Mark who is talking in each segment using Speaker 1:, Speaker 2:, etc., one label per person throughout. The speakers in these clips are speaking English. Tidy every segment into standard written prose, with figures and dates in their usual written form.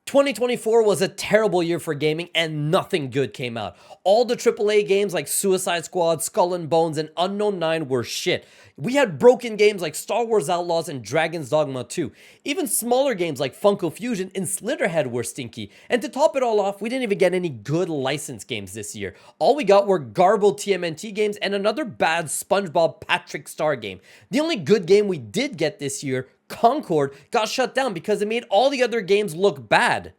Speaker 1: 2024 was a terrible year for gaming and nothing good came out. All the AAA games like Suicide Squad, Skull and Bones, and Unknown 9 were shit. We had broken games like Star Wars Outlaws and Dragon's Dogma 2. Even smaller games like Funko Fusion and Slitherhead were stinky. And to top it all off, we didn't even get any good licensed games this year. All we got were garbled TMNT games and another bad SpongeBob Patrick Star game. The only good game we did get this year, Concord, got shut down because it made all the other games look bad.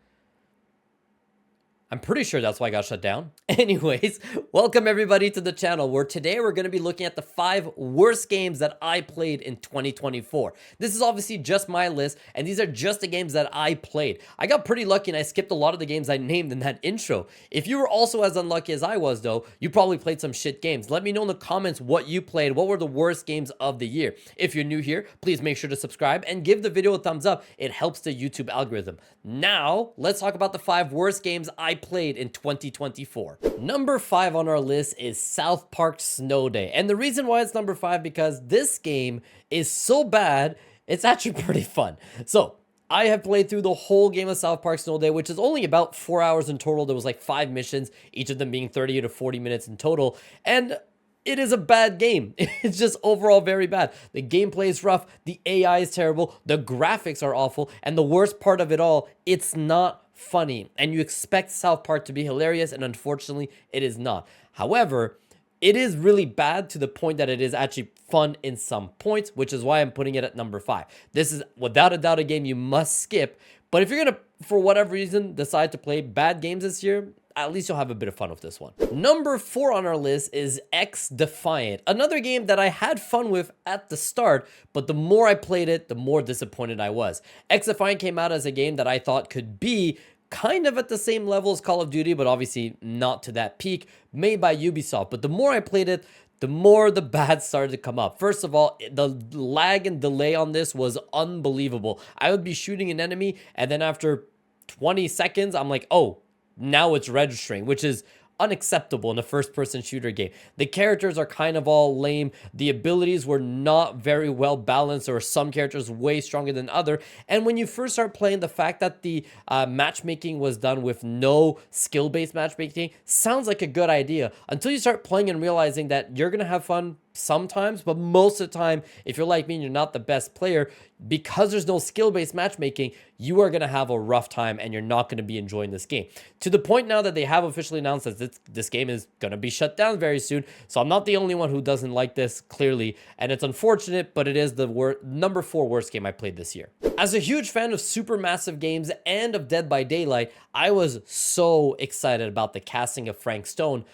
Speaker 1: I'm pretty sure that's why I got shut down. Anyways, welcome everybody to the channel where today we're going to be looking at the 5 worst games that I played in 2024. This is obviously just my list and these are just the games that I played. I got pretty lucky and I skipped a lot of the games I named in that intro. If you were also as unlucky as I was though, you probably played some shit games. Let me know in the comments what you played. What were the worst games of the year? If you're new here, please make sure to subscribe and give the video a thumbs up. It helps the YouTube algorithm. Now, let's talk about the 5 worst games I played in 2024. Number 5 on our list is South Park Snow Day. And the reason why it's number 5 because this game is so bad, it's actually pretty fun. So, I have played through the whole game of South Park Snow Day, which is only about 4 hours in total. There was like 5 missions, each of them being 30 to 40 minutes in total. And it is a bad game. It's just overall very bad. The gameplay is rough. The AI is terrible. The graphics are awful. And the worst part of it all, it's not funny. And you expect South Park to be hilarious, and unfortunately, it is not. However, it is really bad to the point that it is actually fun in some points, which is why I'm putting it at number 5. This is without a doubt a game you must skip. But if you're going to, for whatever reason, decide to play bad games this year, at least you'll have a bit of fun with this one. Number 4 on our list is XDefiant, another game that I had fun with at the start, but the more I played it, the more disappointed I was. XDefiant came out as a game that I thought could be kind of at the same level as Call of Duty, but obviously not to that peak, made by Ubisoft. But the more I played it, the more the bad started to come up. First of all, the lag and delay on this was unbelievable. I would be shooting an enemy, and then after 20 seconds, I'm like, oh, now it's registering, which is unacceptable in a first-person shooter game. The characters are kind of all lame. The abilities were not very well balanced. There were some characters way stronger than other. And when you first start playing, the fact that the matchmaking was done with no skill-based matchmaking sounds like a good idea until you start playing and realizing that you're going to have fun sometimes, but most of the time, if you're like me and you're not the best player, because there's no skill-based matchmaking, you are going to have a rough time and you're not going to be enjoying this game. To the point now that they have officially announced that this game is going to be shut down very soon, so I'm not the only one who doesn't like this, clearly, and it's unfortunate, but it is the number 4 worst game I played this year. As a huge fan of Supermassive Games and of Dead by Daylight, I was so excited about the casting of Frank Stone,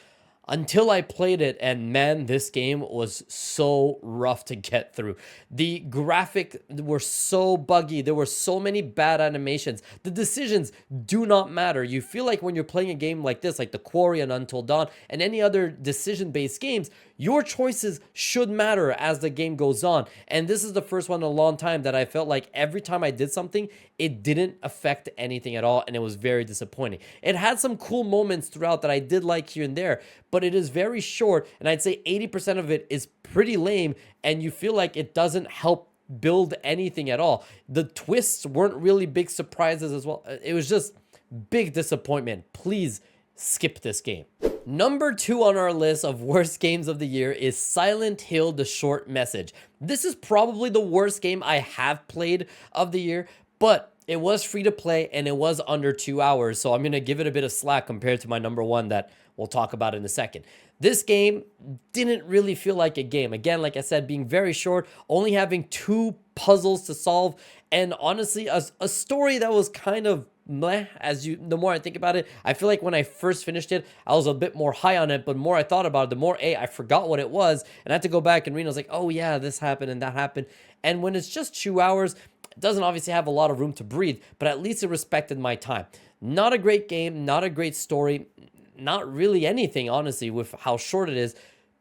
Speaker 1: until I played it, and man, this game was so rough to get through. The graphics were so buggy. There were so many bad animations. The decisions do not matter. You feel like when you're playing a game like this, like The Quarry and Until Dawn, and any other decision-based games, your choices should matter as the game goes on. And this is the first one in a long time that I felt like every time I did something, it didn't affect anything at all, and it was very disappointing. It had some cool moments throughout that I did like here and there, but it is very short, and I'd say 80% of it is pretty lame, and you feel like it doesn't help build anything at all. The twists weren't really big surprises as well. It was just big disappointment. Please skip this game. Number 2 on our list of worst games of the year is Silent Hill: The Short Message. This is probably the worst game I have played of the year, but it was free to play and it was under 2 hours, so I'm going to give it a bit of slack compared to my number 1 that we'll talk about in a second. This game didn't really feel like a game. Again, like I said, being very short, only having 2 puzzles to solve, and honestly, a story that was kind of meh. The more I think about it, I feel like when I first finished it, I was a bit more high on it, but the more I thought about it, the more I forgot what it was, and I had to go back and read. I was like, oh yeah, this happened and that happened. And when it's just 2 hours, it doesn't obviously have a lot of room to breathe, but at least it respected my time. Not a great game, not a great story, not really anything, honestly, with how short it is,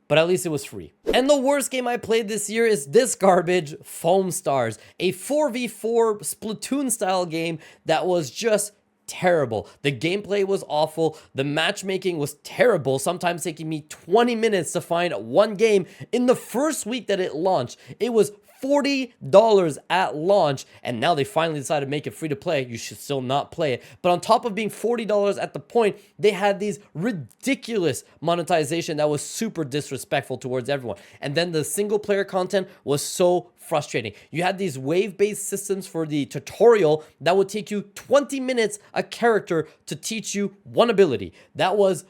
Speaker 1: but at least it was free. And the worst game I played this year is this garbage, Foam Stars, a 4v4 Splatoon style game that was just terrible. The gameplay was awful. The matchmaking was terrible, sometimes taking me 20 minutes to find one game in the first week that it launched. It was $40 at launch, and now they finally decided to make it free to play. You should still not play it. But on top of being $40 at the point, they had these ridiculous monetization that was super disrespectful towards everyone. And then the single player content was so frustrating. You had these wave-based systems for the tutorial that would take you 20 minutes a character to teach you one ability. That was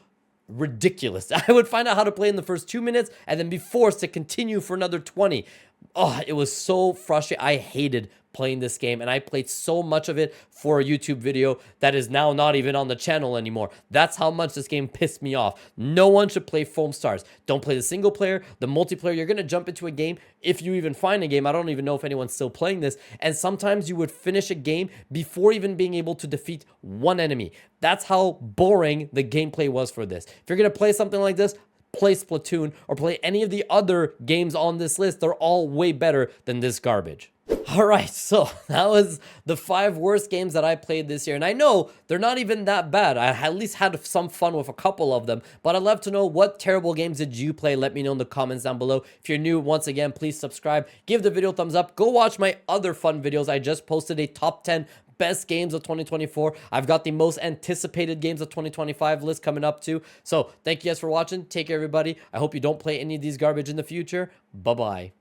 Speaker 1: ridiculous. I would find out how to play in the first 2 minutes and then be forced to continue for another 20. Oh, it was so frustrating. I hated playing this game, and I played so much of it for a YouTube video that is now not even on the channel anymore. That's how much this game pissed me off. No one should play Foam Stars. Don't play the single player. The multiplayer, you're gonna jump into a game, if you even find a game. I don't even know if anyone's still playing this, and sometimes you would finish a game before even being able to defeat one enemy. That's how boring the gameplay was for this. If you're gonna play something like this, play Splatoon or play any of the other games on this list. They're all way better than this garbage. All right, so that was the 5 worst games that I played this year. And I know they're not even that bad. I at least had some fun with a couple of them. But I'd love to know, what terrible games did you play? Let me know in the comments down below. If you're new, once again, please subscribe. Give the video a thumbs up. Go watch my other fun videos. I just posted a top 10 best games of 2024. I've got the most anticipated games of 2025 list coming up too. So thank you guys for watching. Take care, everybody. I hope you don't play any of these garbage in the future. Bye-bye.